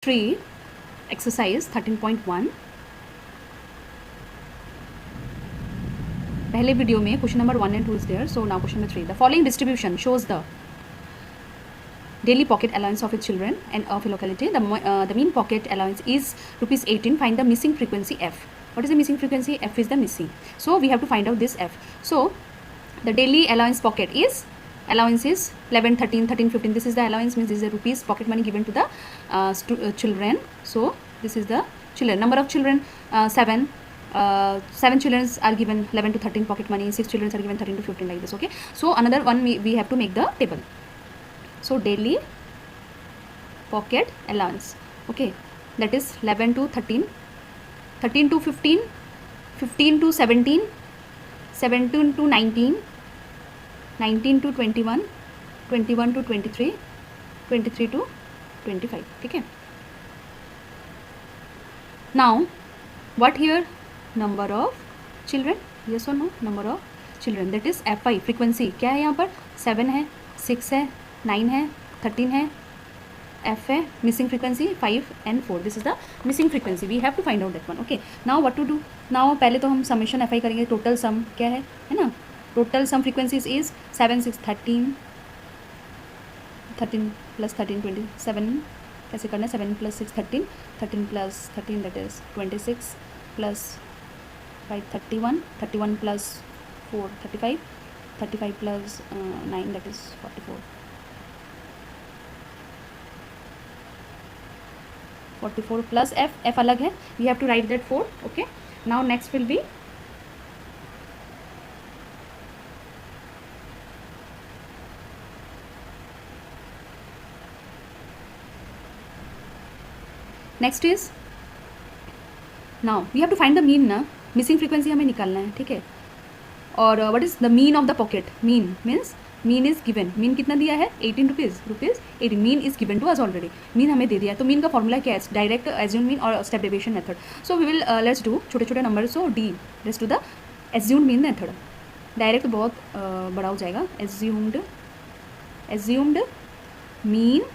3 exercise 13.1 पहले video में question number 1 and 2 is there, so now question number 3. The following distribution shows the daily pocket allowance of its children and of a locality. The mean pocket allowance is rupees 18. Find the missing frequency f. What is the missing frequency? F is the missing, so we have to find out this f. So the daily allowance pocket is allowance is 11, 13, 13, 15. This is the allowance, means this is the rupees pocket money given to the children. So this is the children. Number of children 7. 7 children are given 11 to 13 pocket money. 6 children are given 13 to 15, like this. Okay, so another one we have to make the table. So daily pocket allowance, okay, that is 11 to 13, 13 to 15, 15 to 17, 17 to 19, 19 to 21, 21 to 23, 23 to 25. ठीक है. Now what here? Number of children, yes or no? Number of children, that is fi. Frequency क्या है यहाँ पर? 7 है, 6 है, 9 है, 13 है, f है. Missing frequency 5 and 4. This is the missing frequency. We have to find out that one. Okay. Now what to do? Now पहले तो हम summation fi करेंगे. Total sum क्या है ना? Total sum frequencies is 7, 6, 13, 13 plus 13, 27. कैसे करना है? 7 plus 6, 13, 13 plus 13, that is 26, plus 5, 31, 31 plus 4, 35, 35 plus 9, that is 44. 44 plus f अलग है, we have to write that 4. Okay, now next will be next is now we have to find the mean ना. Missing frequency हमें निकालना है, ठीक है. और what is the mean of the pocket? Mean means mean is given. Mean कितना दिया है? 18 rupees 18. Mean is given to us already. Mean हमें दे दिया है, तो मीन का फॉर्मूला क्या है? डायरेक्ट एज्यूम मीन और step deviation method. So we will let's do छोटे छोटे number. So D let's do the assumed mean method. Direct बहुत बड़ा हो जाएगा. Assumed mean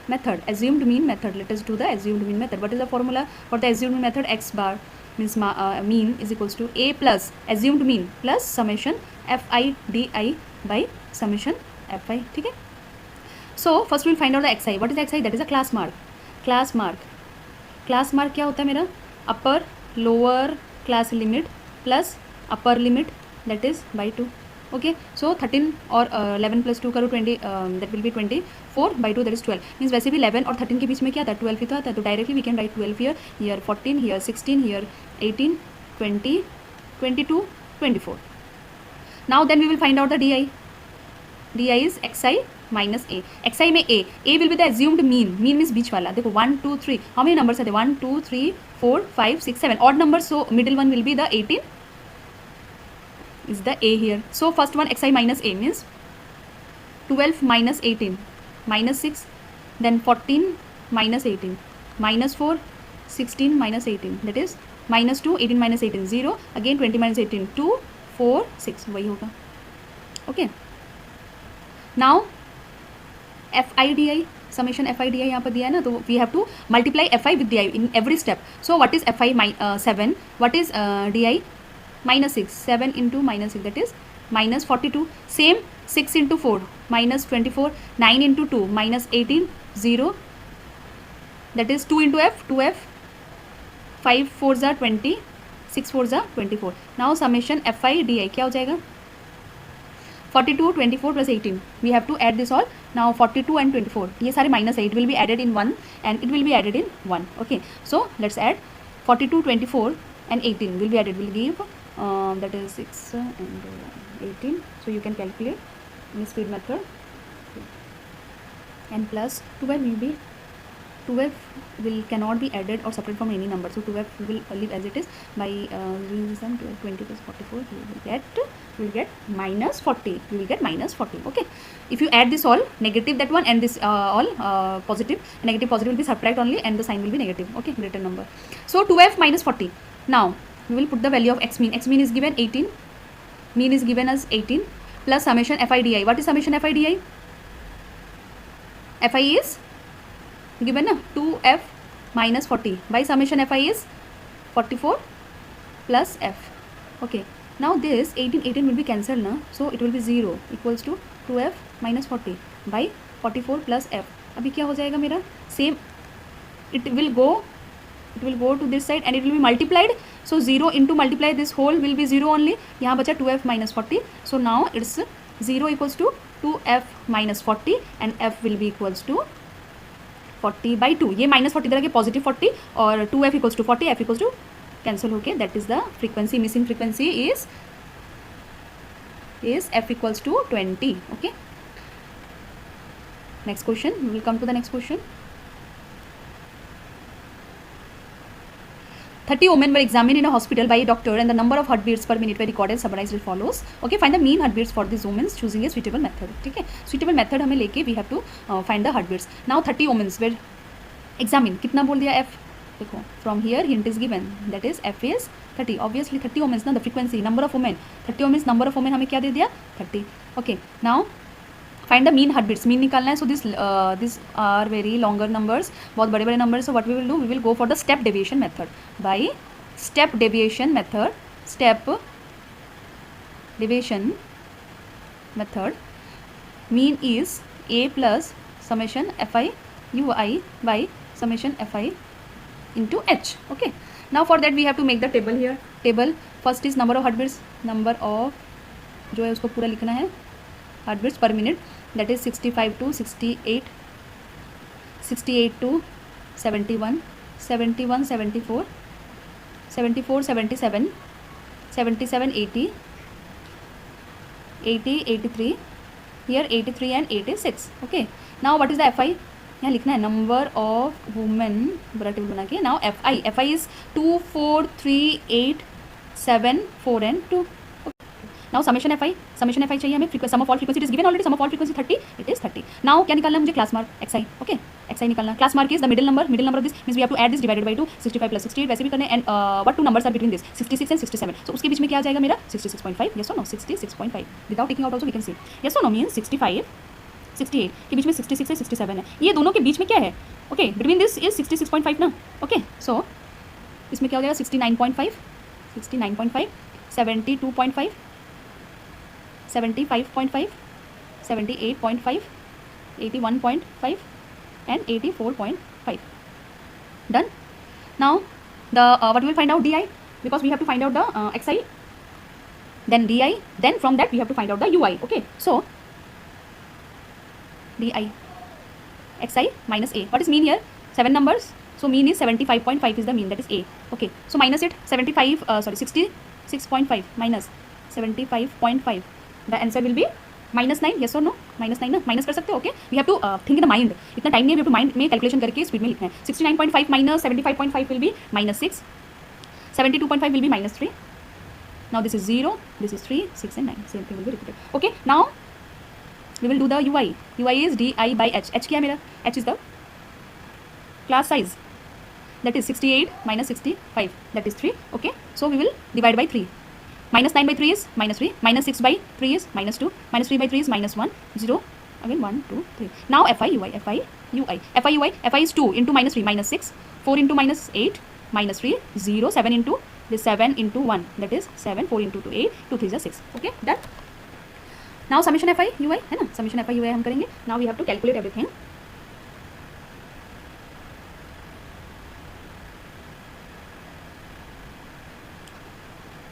method. Assumed mean method. Let us do the assumed mean method. What is the formula for the assumed mean method? X bar means mean is equals to a plus assumed mean plus summation fi di by summation fi. ठीक है. So first we'll find out the xi. What is xi? That is a class mark. Class mark क्या होता है मेरा? upper lower class limit plus upper limit, that is by 2. Okay, so 13 और 11 plus 2 करो 20, that will be 24 by 2, that is 12. Means वैसे भी 11 और 13 के बीच में क्या आता है? 12 ही तो आता है. तो directly we can write 12 here 14, here 16, here 18, 20, 22, 24. Now then we will find out the di. di is xi minus a. xi में a will be the assumed mean. mean means बीच वाला. देखो 1 2 3 how many numbers are there? 1 2 3 4 5 6 7 odd numbers, so middle one will be the 18 is the a here. So first one xi minus a means 12 minus 18 minus 6, then 14 minus 18 minus 4, 16 minus 18, that is minus 2, 18 minus 18 0, again 20 minus 18 2 4 6, वही होगा. Okay, now fi di, summation fi di यहाँ पर दिया है ना, तो we have to multiply fi with di in every step. So what is fi 7? What is di? minus 6. 7 into minus 6, that is minus 42. Same 6 into 4 minus 24. 9 into 2 minus 18 0, that is 2 into f 2f. 5 4s are 20, 6 4s are 24. Now summation fi di क्या हो जाएगा? 42 24 plus 18. We have to add this all. Now 42 and 24 ये सारे minus है. It will be added in 1 and it will be added in 1. Okay, so let's add 42 24 and 18 will be added, will give that is 6 and 18. So you can calculate in speed method. And plus 12 will be 12 will cannot be added or separated from any number, so 12 will leave as it is. By using some 20 plus 44 you will get minus 40. You will get minus 40. Okay, if you add this all negative, that one, and this all positive, negative positive will be subtract only and the sign will be negative. Okay, greater number. So 2f minus 40. Now we will put the value of x mean. X mean is given 18, mean is given as 18 plus summation fi di. What is summation fi di? fi is given na 2f minus 40 by summation fi is 44 plus f. Okay, now this 18 will be cancelled na, so it will be 0 equals to 2f minus 40 by 44 plus f. अभी क्या हो जाएगा मेरा, same it will go to this side and it will be multiplied, so 0 into multiply this whole will be 0 only. यहाँ बचा 2f minus 40, so now it's 0 equals to 2f minus 40 and f will be equals to 40 by 2. ये minus 40 तरह के positive 40 और 2f equals to 40, f equals to cancel होके, that is the frequency, missing frequency is f equals to 20. Okay, next question, we will come to the next question. 30 women were examined in a hospital by a doctor and the number of heartbeats per minute were recorded, summarized as follows. Okay, find the mean heartbeats for these women choosing a suitable method. ठीक है, suitable method हमें लेके we have to find the heartbeats. Now 30 women were examined, कितना बोल दिया f, देखो from here hint is given, that is f is 30. obviously 30 women ना, the frequency, number of women, 30 women number of women हमें क्या दे दिया 30. Okay, now find the mean heartbeats, mean निकालना है. So this are very longer numbers, बहुत बड़े बड़े number. So what we will do, we will go for the step deviation method. By step deviation method, step deviation method, mean is a plus summation F i u i by summation F i into h. Okay, now for that we have to make the table here. Table first is number of heartbeats, number of जो है उसको पूरा लिखना है, heartbeats per minute, that is 65 to 68, 68 to 71, 71 74, 74 77, 77 80, 80 83, here 83 and 86. Okay, now what is the fi, यहाँ लिखना है number of women, बड़ा टेबल बना के. Now F I is 2 4 3 8 7 4 and 2. Now summation F I चाहिए हमें, sum of all frequency it is given already, sum of all frequency 30, it is 30. नाउ क्या निकालना है मुझे, class mark X I. Okay, X I निकालना, class mark is the middle number of this, means we have to add this divided by 2, 65 plus 68 वैसे भी करने, and what two numbers are between this 66 and 67. सो उसके बीच में क्या आ जाएगा मेरा 66.5. यस और no, 66.5 without taking out also we can see. Yes और नो मींस 65 68 के बीच में 66 से 67 है, ये दोनों के बीच में क्या है. ओके, बिटवीन दिस इज 66.5 ना. ओके, सो इसमें क्या हो जाएगा 69.5, 69.5, 72.5, 75.5, 78.5, 81.5 and 84.5. Done. Now the what we will find out di, because we have to find out the xi, then di, then from that we have to find out the ui. Okay, so di xi minus a, what is mean here, 7 numbers, so mean is 75.5 is the mean, that is a. Okay, so minus it, 66.5 minus 75.5, the answer will be -9. yes or no, -9 ना, minus कर सकते हो. Okay, we have to think in the mind, इतना time नहीं है, we have to mind में calculation करके speed में लिखना है. 69.5 minus 75.5 will be -6, 72.5 will be -3. Now this is 0, this is 3 6 and 9, same thing will be repeated. Okay, now we will do the ui. ui is di by h. h क्या है मेरा, h is the class size, that is 68 minus 65, that is 3. Okay, so we will divide by 3. Minus 9 by 3 is -3, minus 6 by 3 is -2, minus 3 by 3 is -1, 0, again 1 2 3. Now fi ui, fi ui, fi ui, fi is 2 into -3 -6, 4 into -8 -3, 0, 7 into this 7 into 1, that is 7, 4 into 2 8, 2 3 is 6. Okay, done. Now summation fi ui है ना, summation fi ui हम करेंगे. Now we have to calculate everything.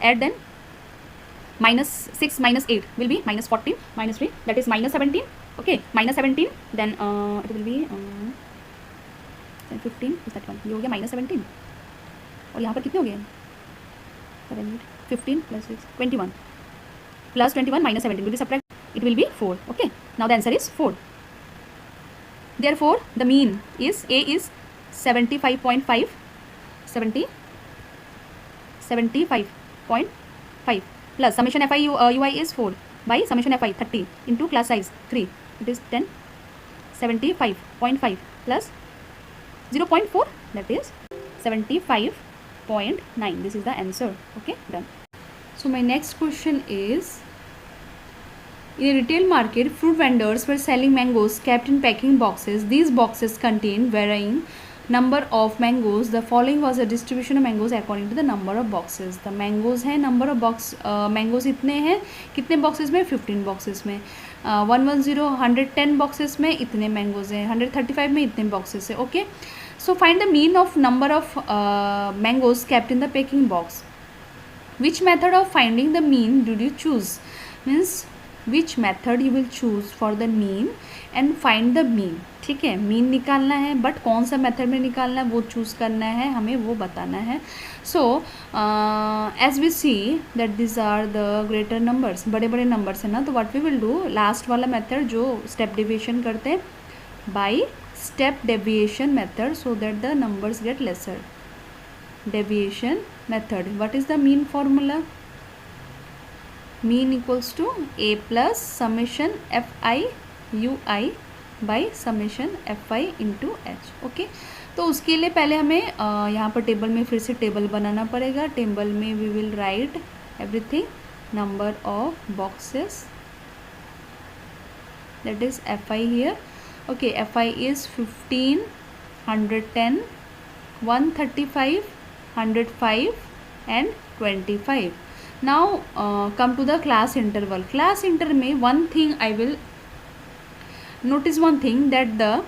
Add then minus 6 minus 8 will be minus 14 minus 3, that is minus 17. Okay, minus 17, then it will be 15 is that one, ये हो गया minus 17, और यहाँ पर कितने हो गए 7 8 15 plus 6 21 plus 21 minus 17 will be subtract, it will be 4. Okay, now the answer is 4. Therefore the mean is a is 75.5, 75.5 plus summation fi ui is 4 by summation fi 30 into class size 3, it is 10, 75.5 plus 0.4, that is 75.9. this is the answer. Okay, done. So my next question is In a retail market, fruit vendors were selling mangoes kept in packing boxes. These boxes contained varying number of mangoes. The following was a distribution of mangoes according to the number of boxes. The mangoes हैं, number of box mangoes इतने हैं, कितने boxes में? 15 boxes में. 110 110 boxes में इतने mangoes हैं, 135 में इतने boxes हैं. Okay. So find the mean of number of mangoes kept in the packing box. Which method of finding the mean did you choose? Means which method you will choose for the mean and find the mean. ठीक है, mean निकालना है, but कौन सा method में निकालना है वो चूज़ करना है, हमें वो बताना है. So as we see that this are the greater numbers, बड़े बड़े नंबर्स हैं ना, तो what we will do, last वाला मेथड जो स्टेप डेविएशन करते हैं, by step deviation method, so that the numbers get lesser. Deviation method. What is the mean formula? Mean equals to a plus summation fi ui by summation fi into h. Okay, तो उसके लिए पहले हमें यहाँ पर table में फिर से टेबल बनाना पड़ेगा. टेबल में we will write everything, number of boxes, that is fi here. Okay, fi is 15, 110, 135, 105 and 25. Now come to the class interval. Class interval में one thing I will notice, one thing that the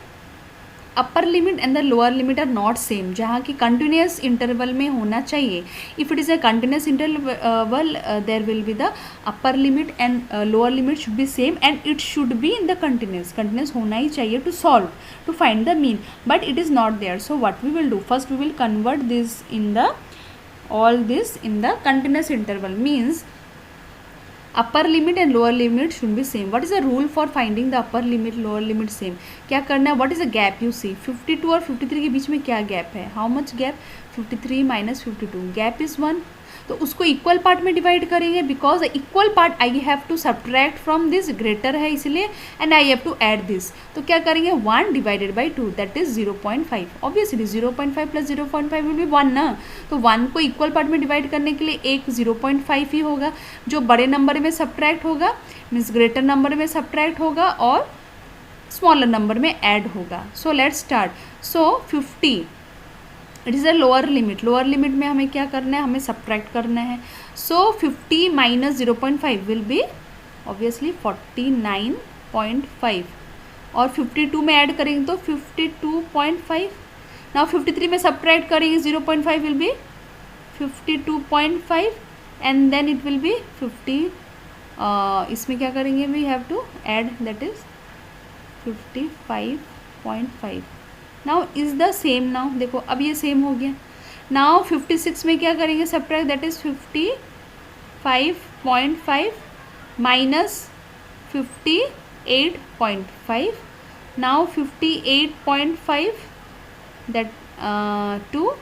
upper limit and the lower limit are not same. जहाँ की continuous interval में होना चाहिए. If it is a continuous interval, there will be the upper limit and lower limit should be same and it should be in the continuous. Continuous होना ही चाहिए to solve, to find the mean. But it is not there. So what we will do? First we will convert this in the all this in the continuous interval. Means upper limit and lower limit should be same. What is the rule for finding the upper limit, lower limit same? क्या करना है? What is the gap? You see 52 और 53 के बीच में क्या gap है? How much gap? 53 minus 52. Gap is 1. तो उसको इक्वल पार्ट में डिवाइड करेंगे, because equal part I have to subtract from this, greater है इसलिए, and I have to add this. तो क्या करेंगे? 1 divided by 2, that is 0.5. Obviously 0.5 plus 0.5 will be 1 ना. तो 1 को इक्वल पार्ट में डिवाइड करने के लिए एक 0.5 ही होगा, जो बड़े नंबर में सब्ट्रैक्ट होगा, मीन्स ग्रेटर नंबर में सब्ट्रैक्ट होगा और स्मॉलर नंबर में ऐड होगा. So let's start. So 50 it is a lower limit. Lower limit में हमें क्या करना है? हमें सब्ट्रैक्ट करना है. सो 50 माइनस 0.5 विल बी ऑब्वियसली 49.5 और 52 में ऐड करेंगे तो 52.5. नाउ 53 में सब्ट्रैक्ट करेंगे 0.5 will be 52.5 and then it will be 50. इसमें क्या करेंगे? We have to add, that is 55.5. Now is the same. Now देखो अब ये सेम हो गया. नाउ 56 में क्या करेंगे? Subtract, that is 55.5 minus 58.5. Now 58.5 that to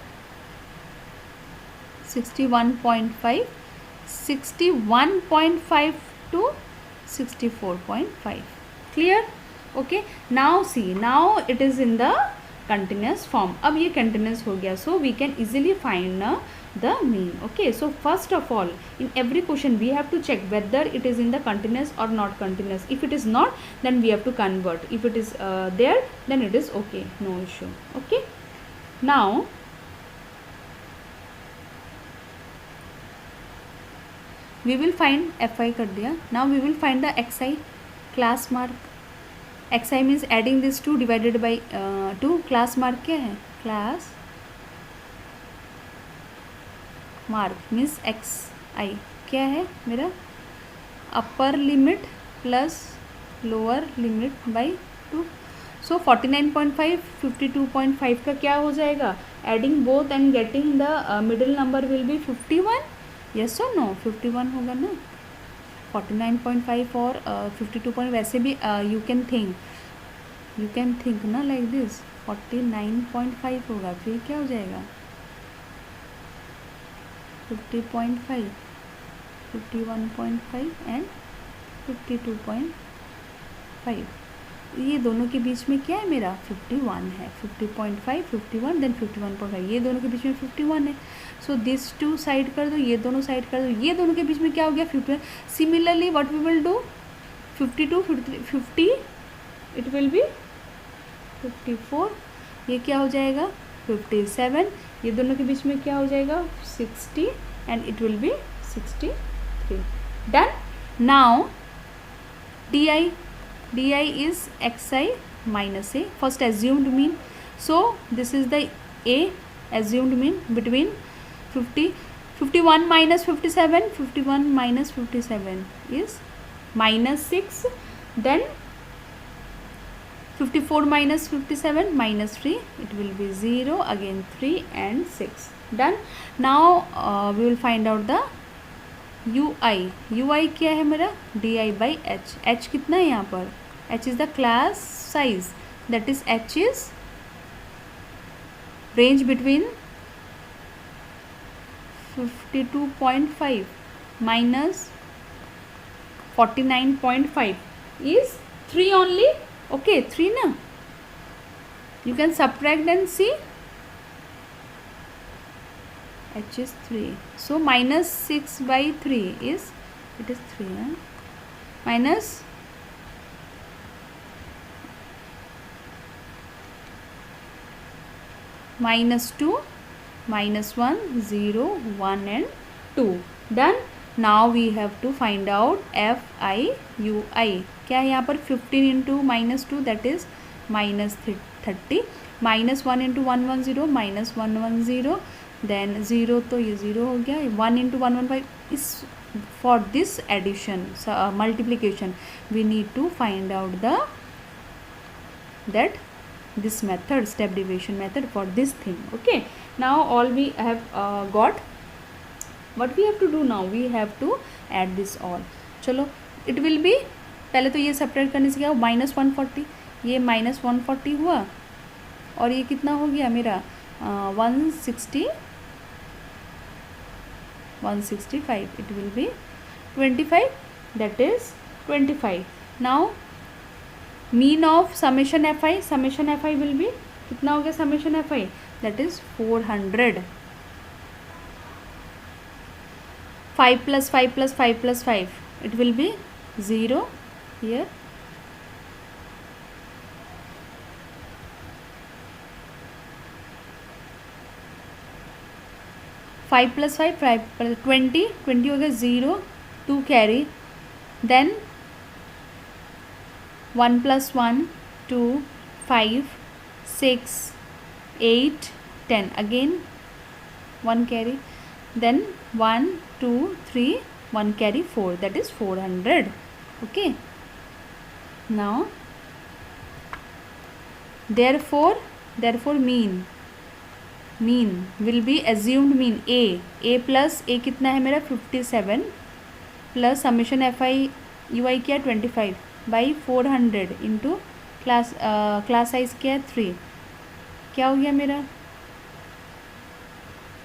61.5, 61.5 to 64.5. Clear? Okay. Now see, now it is in the continuous form. अब ये continuous हो गया, so we can easily find the mean. Okay, so first of all in every question we have to check whether it is in the continuous or not continuous. If it is not, then we have to convert. If it is there, then it is okay, no issue. Okay, now we will find fi कर दिया. Now we will find the xi, class mark. xi means adding this 2 divided by 2. class mark क्या है? class mark means xi क्या है मेरा? upper limit plus lower limit by 2. so 49.5 52.5 का क्या हो जाएगा? adding both and getting the middle number will be 51. yes or no? 51 होगा ना. 49.5 और 52. वैसे भी you can think ना like this. 49.5 होगा, फिर क्या हो जाएगा? 50.5, 51.5 एंड 52.5. ये दोनों के बीच में क्या है मेरा? 51 है. 50.5 51 देन 51.5, ये दोनों के बीच में 51 है. सो दिस 2 साइड कर दो, ये दोनों साइड कर दो, ये दोनों के बीच में क्या हो गया? 51. Similarly what we will do? 52, 53, 50, it will be 54, ये क्या हो जाएगा 57, ये दोनों के बीच में क्या हो जाएगा 60 and it will B 63. Done. Now di is xi minus a. First assumed mean. So this is the a assumed mean between 51 minus 57. 51 minus 57 is minus 6. Then 54 minus 57 minus 3, it will be 0, again 3 and 6. Done. Now we will find out the ui क्या है मेरा di by h कितना है यहाँ पर h is the class size, that is h is range between 52.5 minus 49.5 is 3 only. Okay, 3 na, you can subtract and see h is 3, so minus 6 by 3 is, it is 3 minus minus 2 minus 1 0 1 and 2. Done. Now we have to find out fi ui. क्या है यहाँ पर 15 into minus 2 that is minus 30, minus 1 into 110 minus 110, then 0 तो ये 0 हो गया, 1 into 115 is for this addition multiplication we need to find out the that this method, step deviation method for this thing. Okay, now all we have got. What we have to do now, we have to add this all. चलो it will be, पहले तो ये separate करने से क्या हो, minus 140, ये minus 140 हुआ और ये कितना हो गया मेरा 165, it will be 25, that is 25. now mean of summation fi will be कितना हो गया summation fi, that is 400. 5 plus 5 plus 5 plus 5, it will be 0 here. Five plus five 20 हो गया 0 2 carry, then 1 plus 1 2 5 6 8 10, again 1 carry, then 1 2 3 1 carry 4, that is 400. Okay, now therefore mean will be assumed mean a plus a कितना है मेरा 57 plus summation fi ui क्या 25 by 400 into class size क्या है 3, क्या हो गया मेरा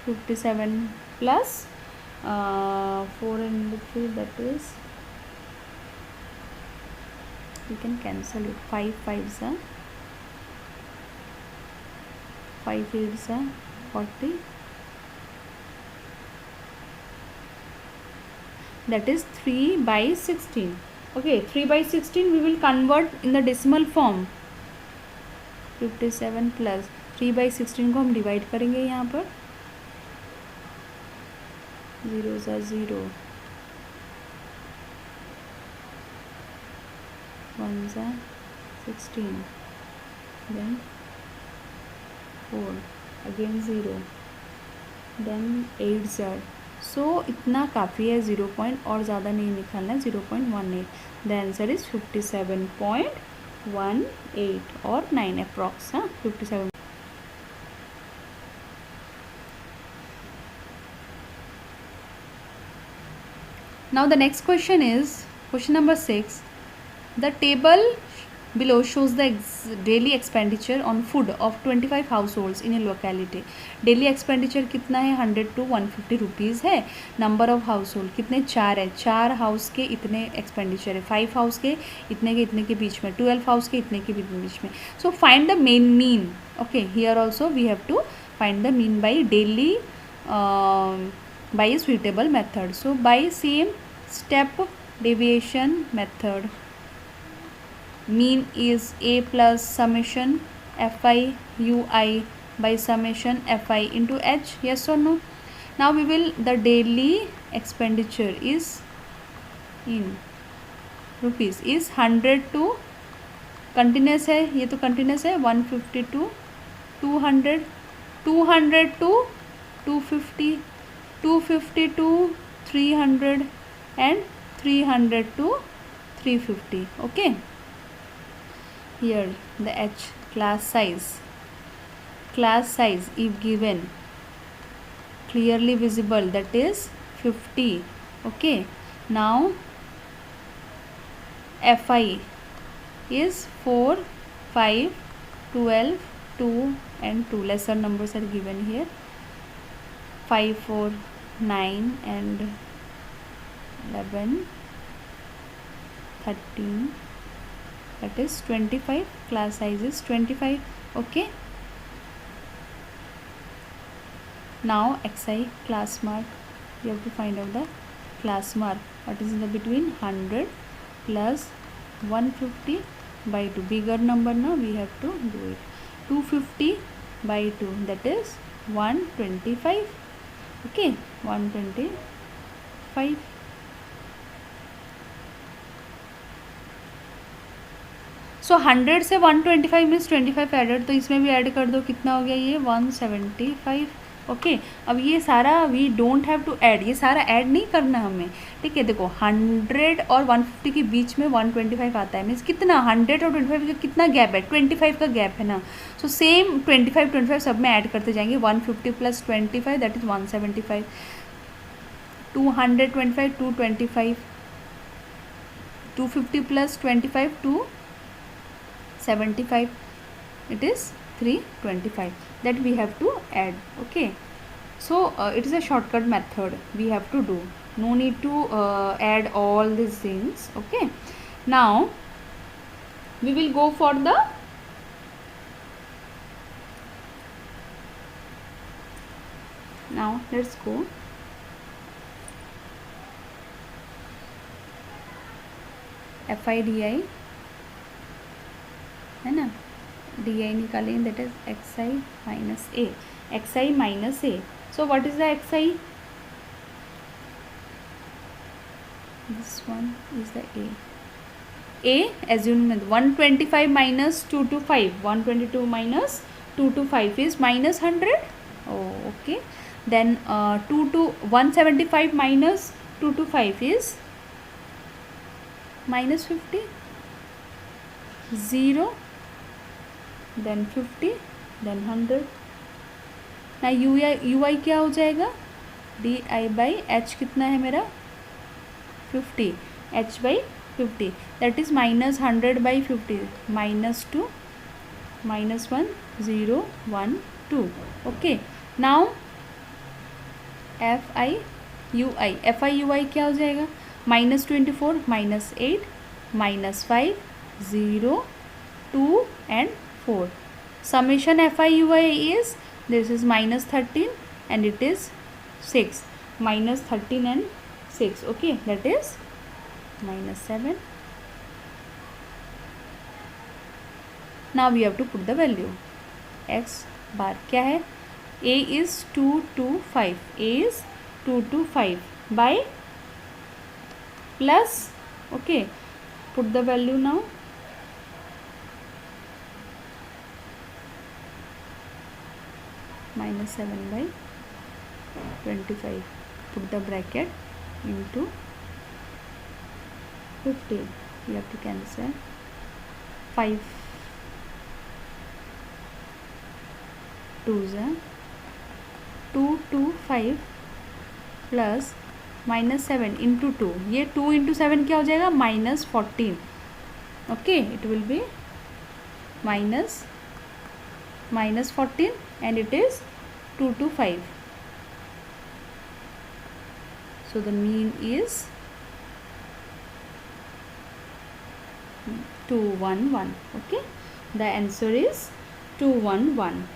57 plus 403, that is you can cancel it, 5 5s are 5 8s are 40, that is 3 by 16. Okay, 3 by 16 we will convert in the decimal form. 57 plus 3 by 16 को हम divide करेंगे यहाँ पर, 0s are 0, 1s are 16, then 4, again 0, then 8s are, so इतना काफ़ी है, 0 point और ज़्यादा नहीं निकालना है, 0.18. द आंसर इज 57.18 और 9 अप्रॉक्स. हाँ 57. Now the next question is question number 6. The table below shows the daily expenditure on food of 25 households in a locality. Daily expenditure कितना है 100 to 150 रुपीज़ है. नंबर ऑफ हाउस होल्ड कितने 4 है, 4 house के इतने expenditure है, 5 house के इतने के बीच में, 12 हाउस के इतने के बीच में. So find the main mean. Okay, here also we have to find the mean by daily by a suitable method. So by same step deviation method mean is a plus summation fi ui by summation fi into h. Yes or no? Now we will, the daily expenditure is in rupees is 100 to continuous है, ये तो continuous है, 150 to 200, 200 to 250, 250 to 300 and 300 to 350. Okay, here the H class size if given clearly visible, that is 50. Okay, now fi is 4, 5, 12, 2 and 2. Lesser numbers are given here, 5, 4, 9 and 11, 13, that is 25. Class size is 25. Okay, now xi class mark, you have to find out the class mark. What is in the between? 100 plus 150 by 2. Bigger number now, we have to do it. 250 by 2, that is 125. Okay, 125. सो 100 से 125 means 25 added, तो इसमें भी add कर दो, कितना हो गया ये 175. ओके, अब ये सारा we don't have to add, ये सारा ऐड नहीं करना हमें. ठीक है, देखो 100 और 150 के बीच में 125 आता है, मीन्स कितना 100 और 25 का कितना गैप है, 25 का गैप है ना. सो सेम 25 सब में ऐड करते जाएंगे. 150 plus 25 that is 175. 225 225, 250 plus 25 275, it is 325 that we have to add. Okay, so it is a shortcut method we have to do, no need to add all these things. Okay, now we will go for the now let's go FIDI है ना, D निकालेंगे, that is xi minus A. xi minus A, so what is the xi? This one is the A assume 125 minus 225, 122 minus 225 is minus 100. Oh, okay, then 175 minus 225 is minus 50, 0, then 50, then 100. ना ui क्या हो जाएगा, di by h कितना है मेरा 50, h by 50, that is minus 100 by 50, minus 2, minus 1, 0, 1, 2. Okay, now FIUI क्या हो जाएगा, minus 24, minus 8, minus 5, 0, 2 and 4. Summation FIUI is, this is minus 13 and it is 6, minus 13 and 6. Okay, that is minus 7. Now we have to put the value. x bar क्या है, a is 225, a is 225 by plus. Okay, put the value now. Minus 7 by 25, put the bracket into 50, you have to cancel 5 2s 225 plus minus 7 into 2, ये 2 into 7 क्या हो जाएगा, minus 14. Okay, it will be minus 14 and it is 225. So the mean is 211. Okay, the answer is 211.